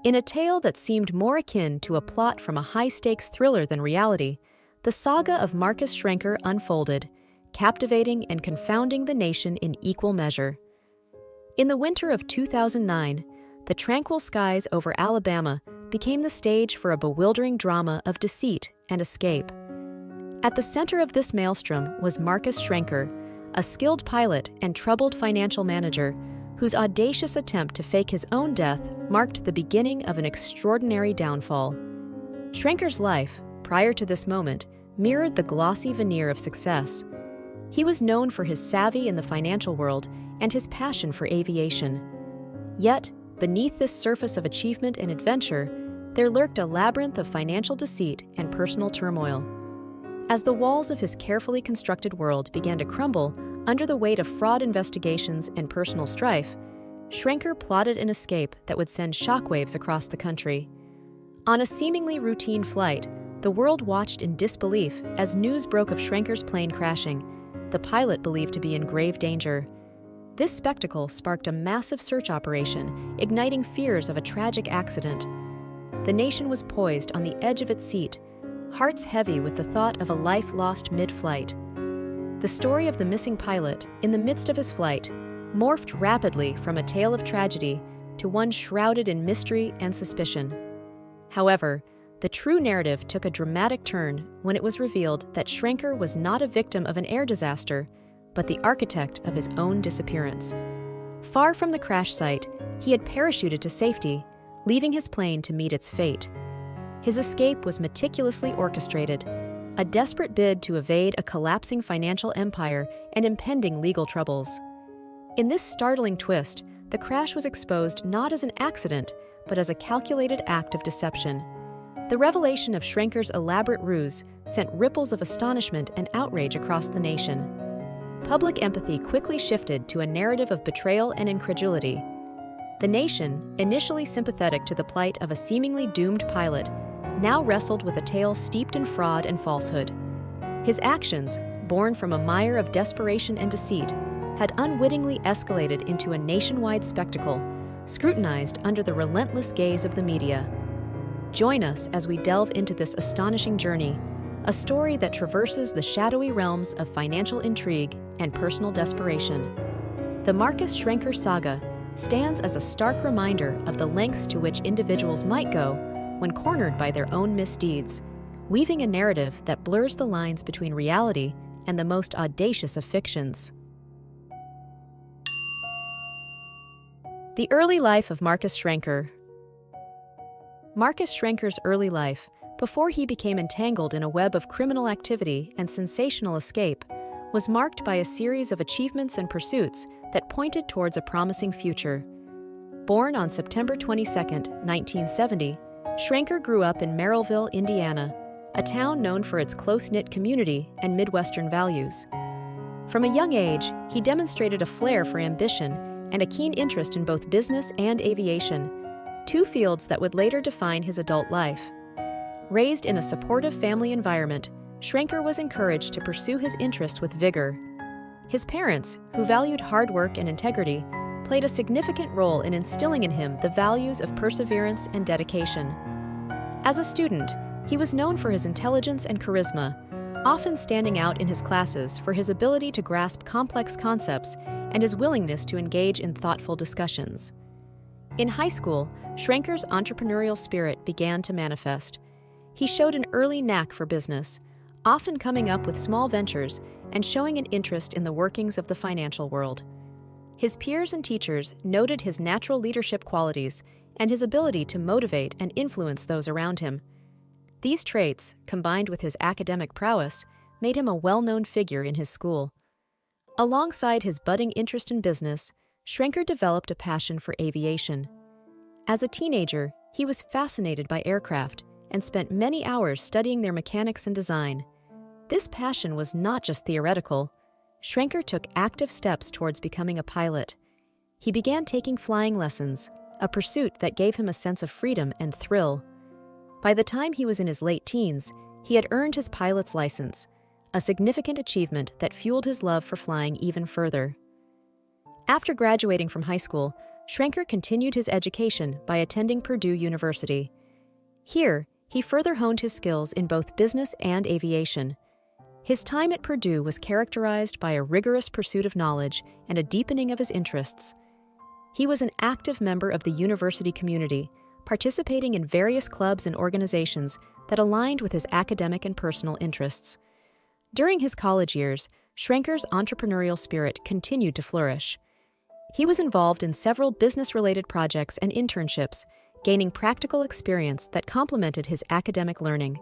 In a tale that seemed more akin to a plot from a high-stakes thriller than reality, the saga of Marcus Schrenker unfolded, captivating and confounding the nation in equal measure. In the winter of 2009, the tranquil skies over Alabama became the stage for a bewildering drama of deceit and escape. At the center of this maelstrom was Marcus Schrenker, a skilled pilot and troubled financial manager whose audacious attempt to fake his own death marked the beginning of an extraordinary downfall. Schrenker's life, prior to this moment, mirrored the glossy veneer of success. He was known for his savvy in the financial world and his passion for aviation. Yet, beneath this surface of achievement and adventure, there lurked a labyrinth of financial deceit and personal turmoil. As the walls of his carefully constructed world began to crumble under the weight of fraud investigations and personal strife, Schrenker plotted an escape that would send shockwaves across the country. On a seemingly routine flight, the world watched in disbelief as news broke of Schrenker's plane crashing, the pilot believed to be in grave danger. This spectacle sparked a massive search operation, igniting fears of a tragic accident. The nation was poised on the edge of its seat, hearts heavy with the thought of a life lost mid-flight. The story of the missing pilot, in the midst of his flight, morphed rapidly from a tale of tragedy to one shrouded in mystery and suspicion. However, the true narrative took a dramatic turn when it was revealed that Schrenker was not a victim of an air disaster, but the architect of his own disappearance. Far from the crash site, he had parachuted to safety, leaving his plane to meet its fate. His escape was meticulously orchestrated, a desperate bid to evade a collapsing financial empire and impending legal troubles. In this startling twist, the crash was exposed not as an accident, but as a calculated act of deception. The revelation of Schrenker's elaborate ruse sent ripples of astonishment and outrage across the nation. Public empathy quickly shifted to a narrative of betrayal and incredulity. The nation, initially sympathetic to the plight of a seemingly doomed pilot, now wrestled with a tale steeped in fraud and falsehood. His actions, born from a mire of desperation and deceit, had unwittingly escalated into a nationwide spectacle, scrutinized under the relentless gaze of the media. Join us as we delve into this astonishing journey, a story that traverses the shadowy realms of financial intrigue and personal desperation. The Marcus Schrenker saga stands as a stark reminder of the lengths to which individuals might go when cornered by their own misdeeds, weaving a narrative that blurs the lines between reality and the most audacious of fictions. The early life of Marcus Schrenker. Marcus Schrenker's early life, before he became entangled in a web of criminal activity and sensational escape, was marked by a series of achievements and pursuits that pointed towards a promising future. Born on September 22, 1970, Schrenker grew up in Merrillville, Indiana, a town known for its close-knit community and Midwestern values. From a young age, he demonstrated a flair for ambition and a keen interest in both business and aviation, two fields that would later define his adult life. Raised in a supportive family environment, Schrenker was encouraged to pursue his interest with vigor. His parents, who valued hard work and integrity, played a significant role in instilling in him the values of perseverance and dedication. As a student, he was known for his intelligence and charisma, often standing out in his classes for his ability to grasp complex concepts and his willingness to engage in thoughtful discussions. In high school, Schrenker's entrepreneurial spirit began to manifest. He showed an early knack for business, often coming up with small ventures and showing an interest in the workings of the financial world. His peers and teachers noted his natural leadership qualities and his ability to motivate and influence those around him. These traits, combined with his academic prowess, made him a well-known figure in his school. Alongside his budding interest in business, Schrenker developed a passion for aviation. As a teenager, he was fascinated by aircraft and spent many hours studying their mechanics and design. This passion was not just theoretical. Schrenker took active steps towards becoming a pilot. He began taking flying lessons, a pursuit that gave him a sense of freedom and thrill. By the time he was in his late teens, he had earned his pilot's license, a significant achievement that fueled his love for flying even further. After graduating from high school, Schrenker continued his education by attending Purdue University. Here, he further honed his skills in both business and aviation. His time at Purdue was characterized by a rigorous pursuit of knowledge and a deepening of his interests. He was an active member of the university community, participating in various clubs and organizations that aligned with his academic and personal interests. During his college years, Schrenker's entrepreneurial spirit continued to flourish. He was involved in several business-related projects and internships, gaining practical experience that complemented his academic learning.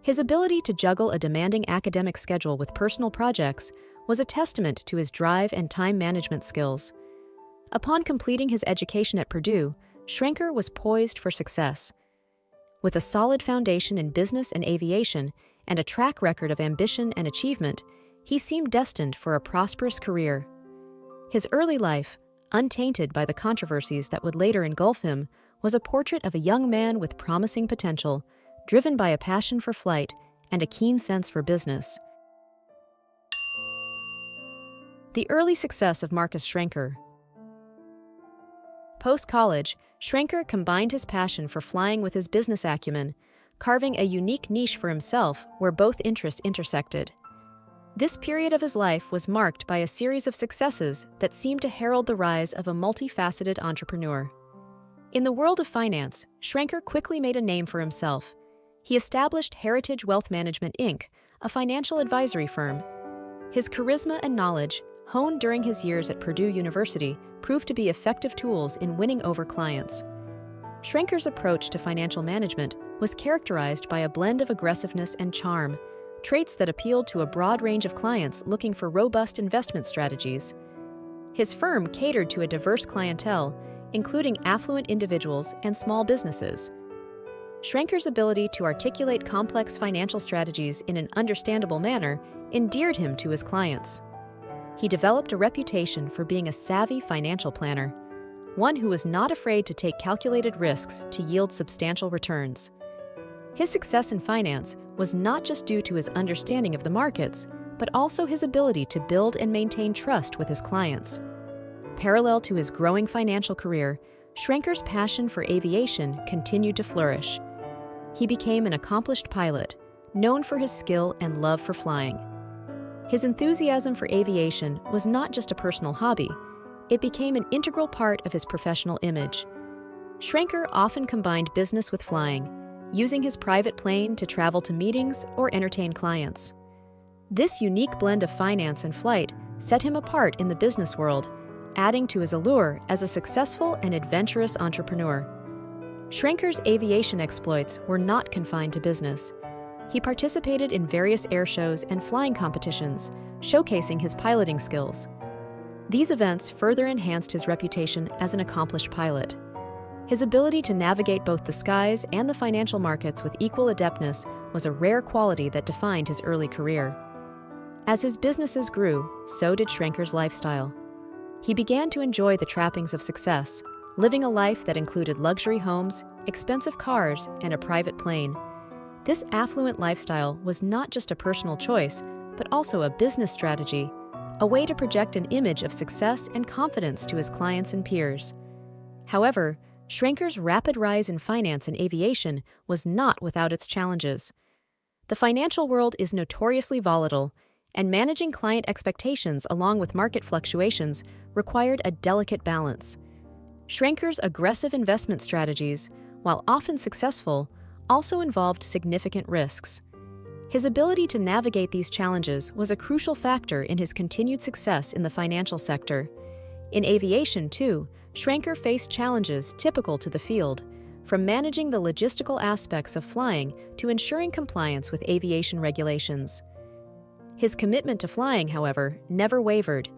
His ability to juggle a demanding academic schedule with personal projects was a testament to his drive and time management skills. Upon completing his education at Purdue, Schrenker was poised for success. With a solid foundation in business and aviation and a track record of ambition and achievement, he seemed destined for a prosperous career. His early life, untainted by the controversies that would later engulf him, was a portrait of a young man with promising potential, driven by a passion for flight and a keen sense for business. The early success of Marcus Schrenker. Post-college, Schrenker combined his passion for flying with his business acumen, carving a unique niche for himself where both interests intersected. This period of his life was marked by a series of successes that seemed to herald the rise of a multifaceted entrepreneur. In the world of finance, Schrenker quickly made a name for himself. He established Heritage Wealth Management, Inc., a financial advisory firm. His charisma and knowledge, honed during his years at Purdue University, proved to be effective tools in winning over clients. Schrenker's approach to financial management was characterized by a blend of aggressiveness and charm, traits that appealed to a broad range of clients looking for robust investment strategies. His firm catered to a diverse clientele, including affluent individuals and small businesses. Schrenker's ability to articulate complex financial strategies in an understandable manner endeared him to his clients. He developed a reputation for being a savvy financial planner, one who was not afraid to take calculated risks to yield substantial returns. His success in finance was not just due to his understanding of the markets, but also his ability to build and maintain trust with his clients. Parallel to his growing financial career, Schrenker's passion for aviation continued to flourish. He became an accomplished pilot, known for his skill and love for flying. His enthusiasm for aviation was not just a personal hobby, it became an integral part of his professional image. Schrenker often combined business with flying, using his private plane to travel to meetings or entertain clients. This unique blend of finance and flight set him apart in the business world, adding to his allure as a successful and adventurous entrepreneur. Schrenker's aviation exploits were not confined to business. He participated in various air shows and flying competitions, showcasing his piloting skills. These events further enhanced his reputation as an accomplished pilot. His ability to navigate both the skies and the financial markets with equal adeptness was a rare quality that defined his early career. As his businesses grew, so did Schrenker's lifestyle. He began to enjoy the trappings of success, living a life that included luxury homes, expensive cars, and a private plane. This affluent lifestyle was not just a personal choice, but also a business strategy, a way to project an image of success and confidence to his clients and peers. However, Schrenker's rapid rise in finance and aviation was not without its challenges. The financial world is notoriously volatile, and managing client expectations along with market fluctuations required a delicate balance. Schrenker's aggressive investment strategies, while often successful, also involved significant risks. His ability to navigate these challenges was a crucial factor in his continued success in the financial sector. In aviation, too, Schrenker faced challenges typical to the field, from managing the logistical aspects of flying to ensuring compliance with aviation regulations. His commitment to flying, however, never wavered,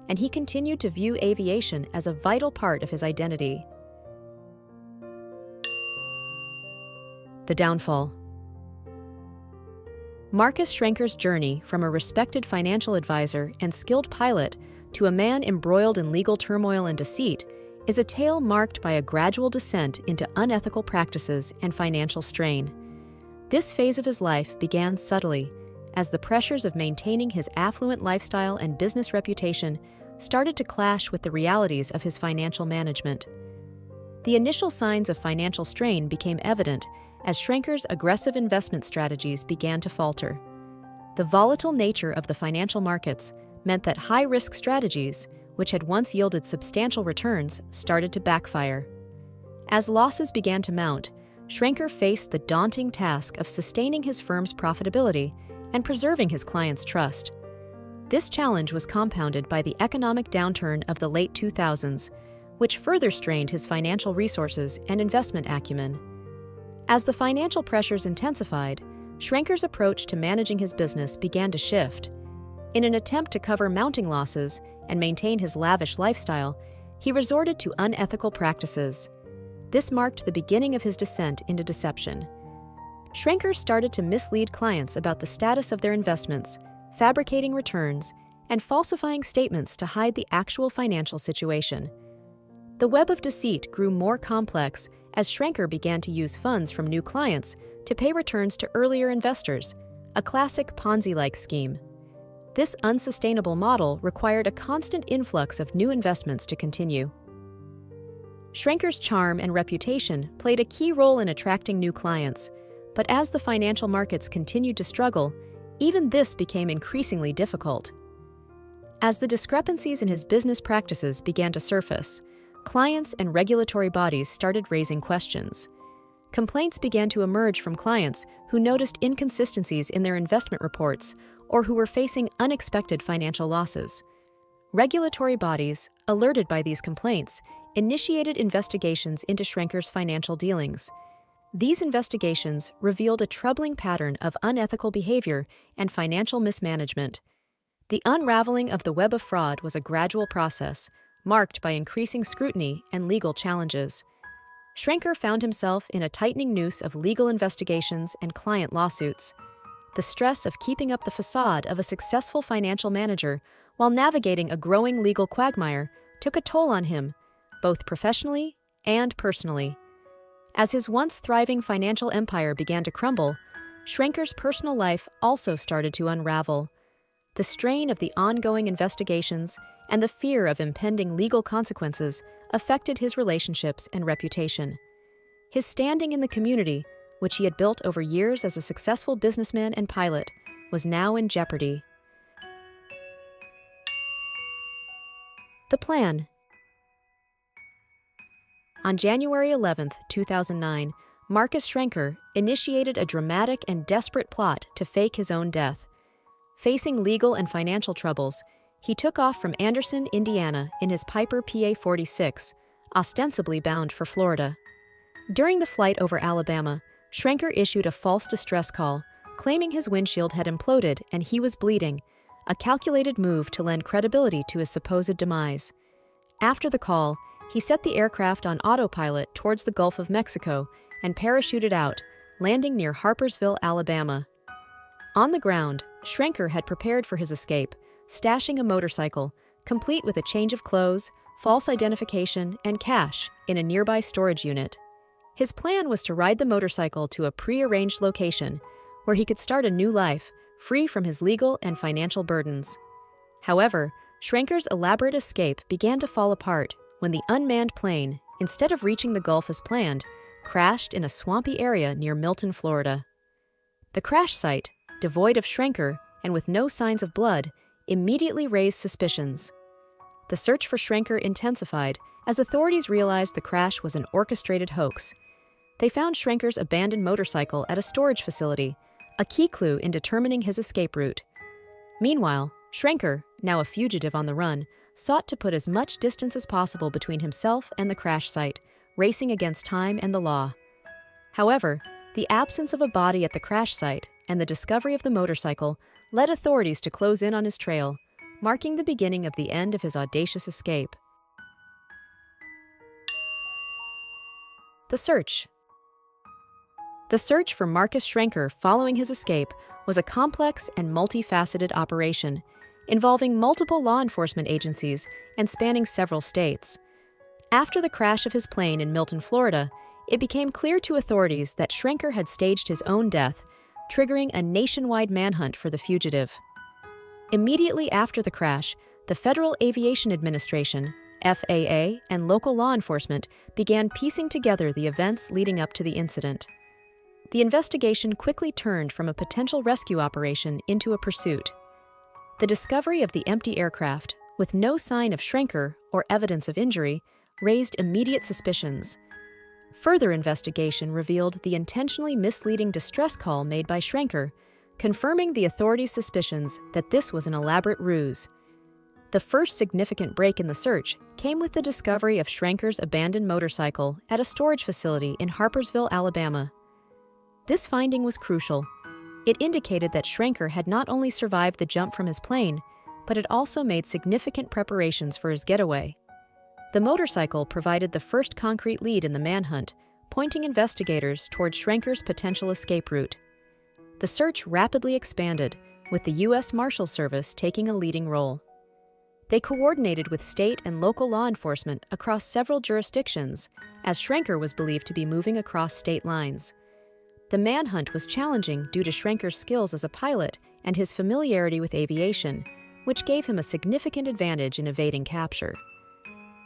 and he continued to view aviation as a vital part of his identity. The downfall. Marcus Schrenker's journey from a respected financial advisor and skilled pilot to a man embroiled in legal turmoil and deceit is a tale marked by a gradual descent into unethical practices and financial strain. This phase of his life began subtly, as the pressures of maintaining his affluent lifestyle and business reputation started to clash with the realities of his financial management. The initial signs of financial strain became evident as Schrenker's aggressive investment strategies began to falter. The volatile nature of the financial markets meant that high-risk strategies, which had once yielded substantial returns, started to backfire. As losses began to mount, Schrenker faced the daunting task of sustaining his firm's profitability and preserving his clients' trust. This challenge was compounded by the economic downturn of the late 2000s, which further strained his financial resources and investment acumen. As the financial pressures intensified, Schrenker's approach to managing his business began to shift. In an attempt to cover mounting losses and maintain his lavish lifestyle, he resorted to unethical practices. This marked the beginning of his descent into deception. Schrenker started to mislead clients about the status of their investments, fabricating returns, and falsifying statements to hide the actual financial situation. The web of deceit grew more complex as Schrenker began to use funds from new clients to pay returns to earlier investors, a classic Ponzi-like scheme. This unsustainable model required a constant influx of new investments to continue. Schrenker's charm and reputation played a key role in attracting new clients, but as the financial markets continued to struggle, even this became increasingly difficult. As the discrepancies in his business practices began to surface, clients and regulatory bodies started raising questions. Complaints began to emerge from clients who noticed inconsistencies in their investment reports or who were facing unexpected financial losses. Regulatory bodies, alerted by these complaints, initiated investigations into Schrenker's financial dealings. These investigations revealed a troubling pattern of unethical behavior and financial mismanagement. The unraveling of the web of fraud was a gradual process, marked by increasing scrutiny and legal challenges. Schrenker found himself in a tightening noose of legal investigations and client lawsuits. The stress of keeping up the facade of a successful financial manager while navigating a growing legal quagmire took a toll on him, both professionally and personally. As his once thriving financial empire began to crumble, Schrenker's personal life also started to unravel. The strain of the ongoing investigations and the fear of impending legal consequences affected his relationships and reputation. His standing in the community, which he had built over years as a successful businessman and pilot, was now in jeopardy. The plan. On January 11, 2009, Marcus Schrenker initiated a dramatic and desperate plot to fake his own death. Facing legal and financial troubles, he took off from Anderson, Indiana in his Piper PA-46, ostensibly bound for Florida. During the flight over Alabama, Schrenker issued a false distress call, claiming his windshield had imploded and he was bleeding, a calculated move to lend credibility to his supposed demise. After the call, he set the aircraft on autopilot towards the Gulf of Mexico and parachuted out, landing near Harpersville, Alabama. On the ground, Schrenker had prepared for his escape, stashing a motorcycle, complete with a change of clothes, false identification, and cash, in a nearby storage unit. His plan was to ride the motorcycle to a pre-arranged location where he could start a new life, free from his legal and financial burdens. However, Schrenker's elaborate escape began to fall apart when the unmanned plane, instead of reaching the Gulf as planned, crashed in a swampy area near Milton, Florida. The crash site, devoid of Schrenker and with no signs of blood, immediately raised suspicions. The search for Schrenker intensified as authorities realized the crash was an orchestrated hoax. They found Schrenker's abandoned motorcycle at a storage facility, a key clue in determining his escape route. Meanwhile, Schrenker, now a fugitive on the run, sought to put as much distance as possible between himself and the crash site, racing against time and the law. However, the absence of a body at the crash site and the discovery of the motorcycle led authorities to close in on his trail, marking the beginning of the end of his audacious escape. The search. The search for Marcus Schrenker following his escape was a complex and multifaceted operation, involving multiple law enforcement agencies and spanning several states. After the crash of his plane in Milton, Florida, it became clear to authorities that Schrenker had staged his own death, triggering a nationwide manhunt for the fugitive. Immediately after the crash, The Federal Aviation Administration, FAA, and local law enforcement began piecing together the events leading up to the incident. The investigation quickly turned from a potential rescue operation into a pursuit. The discovery of the empty aircraft, with no sign of Schrenker or evidence of injury, raised immediate suspicions. Further investigation revealed the intentionally misleading distress call made by Schrenker, confirming the authorities' suspicions that this was an elaborate ruse. The first significant break in the search came with the discovery of Schrenker's abandoned motorcycle at a storage facility in Harpersville, Alabama. This finding was crucial. It indicated that Schrenker had not only survived the jump from his plane, but had also made significant preparations for his getaway. The motorcycle provided the first concrete lead in the manhunt, pointing investigators toward Schrenker's potential escape route. The search rapidly expanded, with the U.S. Marshals Service taking a leading role. They coordinated with state and local law enforcement across several jurisdictions, as Schrenker was believed to be moving across state lines. The manhunt was challenging due to Schrenker's skills as a pilot and his familiarity with aviation, which gave him a significant advantage in evading capture.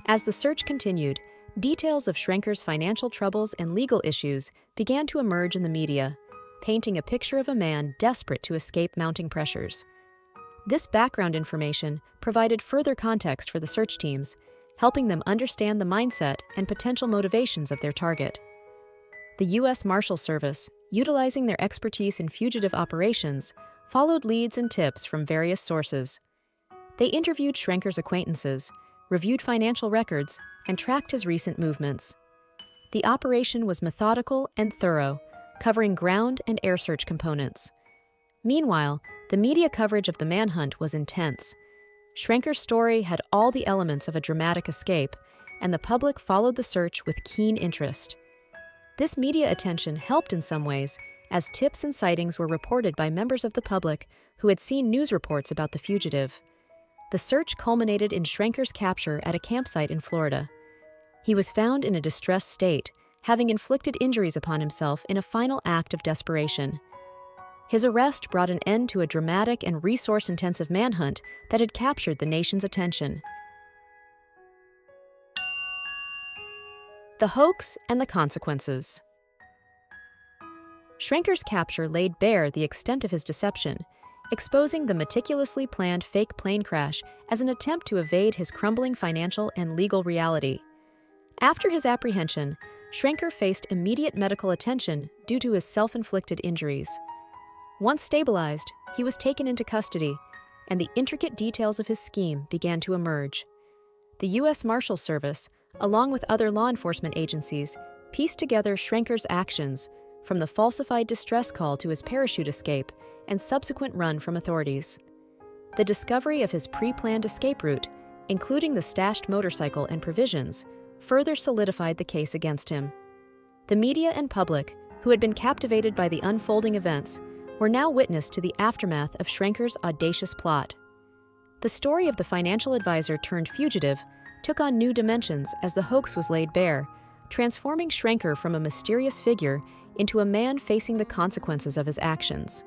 As the search continued, details of Schrenker's financial troubles and legal issues began to emerge in the media, painting a picture of a man desperate to escape mounting pressures. This background information provided further context for the search teams, helping them understand the mindset and potential motivations of their target. The U.S. Marshals Service, utilizing their expertise in fugitive operations, followed leads and tips from various sources. They interviewed Schrenker's acquaintances, reviewed financial records, and tracked his recent movements. The operation was methodical and thorough, covering ground and air search components. Meanwhile, the media coverage of the manhunt was intense. Schrenker's story had all the elements of a dramatic escape, and the public followed the search with keen interest. This media attention helped in some ways, as tips and sightings were reported by members of the public who had seen news reports about the fugitive. The search culminated in Schrenker's capture at a campsite in Florida. He was found in a distressed state, having inflicted injuries upon himself in a final act of desperation. His arrest brought an end to a dramatic and resource-intensive manhunt that had captured the nation's attention. The hoax and the consequences. Schrenker's capture laid bare the extent of his deception, exposing the meticulously planned fake plane crash as an attempt to evade his crumbling financial and legal reality. After his apprehension, Schrenker faced immediate medical attention due to his self-inflicted injuries. Once stabilized, he was taken into custody, and the intricate details of his scheme began to emerge. The U.S. Marshals Service, along with other law enforcement agencies, pieced together Schrenker's actions, from the falsified distress call to his parachute escape and subsequent run from authorities. The discovery of his pre-planned escape route, including the stashed motorcycle and provisions, further solidified the case against him. The media and public, who had been captivated by the unfolding events, were now witness to the aftermath of Schrenker's audacious plot. The story of the financial advisor turned fugitive took on new dimensions as the hoax was laid bare, transforming Schrenker from a mysterious figure into a man facing the consequences of his actions.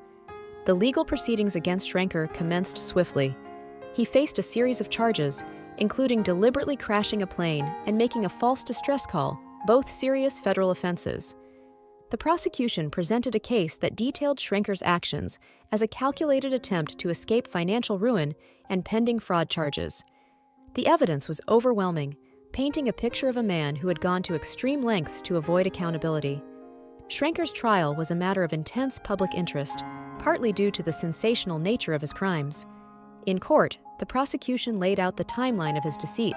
The legal proceedings against Schrenker commenced swiftly. He faced a series of charges, including deliberately crashing a plane and making a false distress call, both serious federal offenses. The prosecution presented a case that detailed Schrenker's actions as a calculated attempt to escape financial ruin and pending fraud charges. The evidence was overwhelming, painting a picture of a man who had gone to extreme lengths to avoid accountability. Schrenker's trial was a matter of intense public interest, partly due to the sensational nature of his crimes. In court, the prosecution laid out the timeline of his deceit,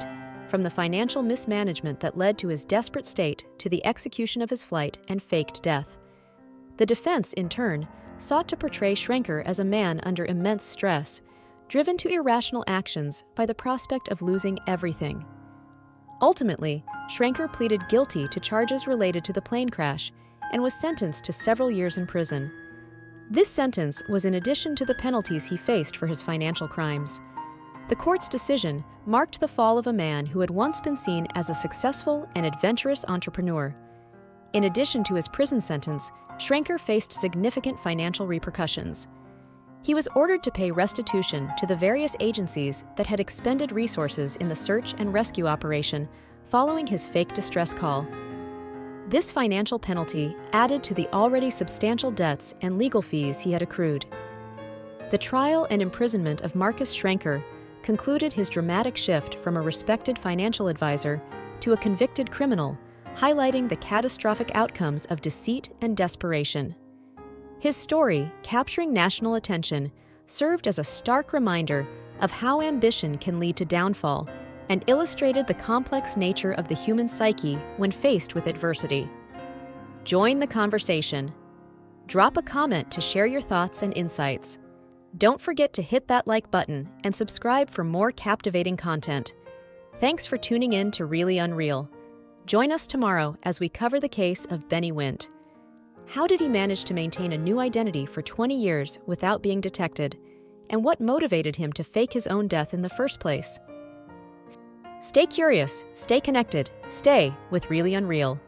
from the financial mismanagement that led to his desperate state to the execution of his flight and faked death. The defense, in turn, sought to portray Schrenker as a man under immense stress, driven to irrational actions by the prospect of losing everything. Ultimately, Schrenker pleaded guilty to charges related to the plane crash and was sentenced to several years in prison. This sentence was in addition to the penalties he faced for his financial crimes. The court's decision marked the fall of a man who had once been seen as a successful and adventurous entrepreneur. In addition to his prison sentence, Schrenker faced significant financial repercussions. He was ordered to pay restitution to the various agencies that had expended resources in the search and rescue operation following his fake distress call. This financial penalty added to the already substantial debts and legal fees he had accrued. The trial and imprisonment of Marcus Schrenker concluded his dramatic shift from a respected financial advisor to a convicted criminal, highlighting the catastrophic outcomes of deceit and desperation. His story, capturing national attention, served as a stark reminder of how ambition can lead to downfall and illustrated the complex nature of the human psyche when faced with adversity. Join the conversation. Drop a comment to share your thoughts and insights. Don't forget to hit that like button and subscribe for more captivating content. Thanks for tuning in to Really Unreal. Join us tomorrow as we cover the case of Benny Wint. How did he manage to maintain a new identity for 20 years without being detected? And what motivated him to fake his own death in the first place? Stay curious, stay connected, stay with Really Unreal.